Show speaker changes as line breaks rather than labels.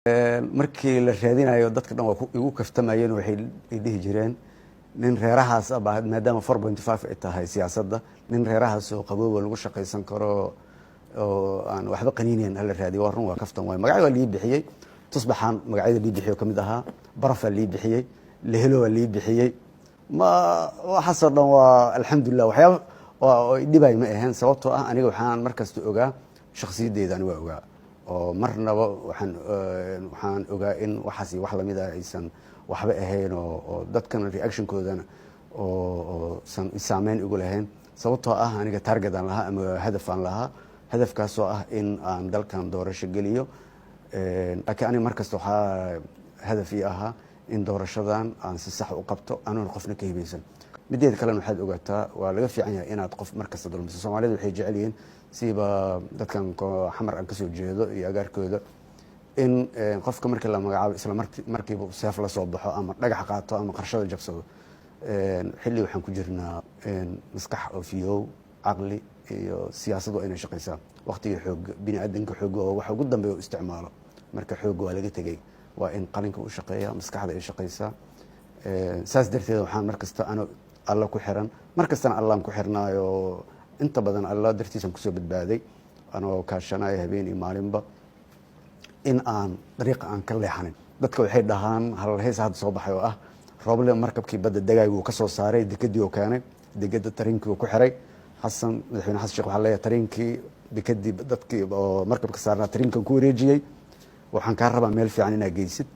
markii la raadinayo dadka dhan waa igu kaftamayeen waxay dhihi jireen nin reerahaas maadaama 4.5 ay tahay siyaasadda nin reerahaas oo qabooba lagu shaqaysan karo oo aan waxba qaniineen hal raadiyo waa run waa kaftan way magaca lii bixiyay tusbaxan magacyada lii bixiyo kamid aha barafa lii bixiyay lehelo lii bixiyay ma waxa dhan waa alxamdulillah waxyaabo oo dhibay ma ahayn sababtoo ah aniga waxaan markasta ogaa shakhsiyadeeda aniga waa ogaa oo marnaba waxaan ogaa in waxaasi wax lamid ah aysan waxba ahayn oo dadkan reaction-koodana oo san saameyn ugu lahayn sababtoo ah aniga target aan lahaa ama hadaf aan lahaa hadafkaas oo ah in aan dalkan doorasho geliyo laakiin aniga markasta waxaa hadaf ii ahaa in doorashadan aan si sax u qabto aanan qofna ka hibaysan mideed kalena waxaad ogaataa waa laga fiican yahay inaad qof markasta dulmiso Soomaalidu waxay jecel yihiin siba dadkan xamar aan ka soo jeedo iyo agaarkooda in qofka markii la magacaabo isla markiiba seef la soo baxo ama dhagax qaato ama qarshada jabsado xilli waxaan ku jirnaa maskax oo fiyow aqli iyo siyaasad oo inay shaqeysaa waqtiga xoog bini'aadanka xoog oo waxa ugu dambeeyo isticmaalo marka xoog waa laga tagay waa in qalinka uu shaqeeya maskaxda ay shaqeysaa saas darteed waxaan markasta ana alla ku xiran markastana allaan ku xirnaayo inta badan alla dartiisan kusoo badbaaday anoo kaashanayo habeen iyo maalinba in aan dariiqa aan ka leexanin dadka waxay dhahaan hal hees hadda soo baxay oo ah rooble markabkii badda dagaaygu uu ka soo saaray dekadii oo keenay dekada tariinkii uu ku xiray xasan madaxweyne xasan sheekh waxaa leeyahay tariinkii dekadii dadkii oo markabka saarnaa tariinkan ku wareejiyey waxaan kaa rabaa meel fiican inaad geysid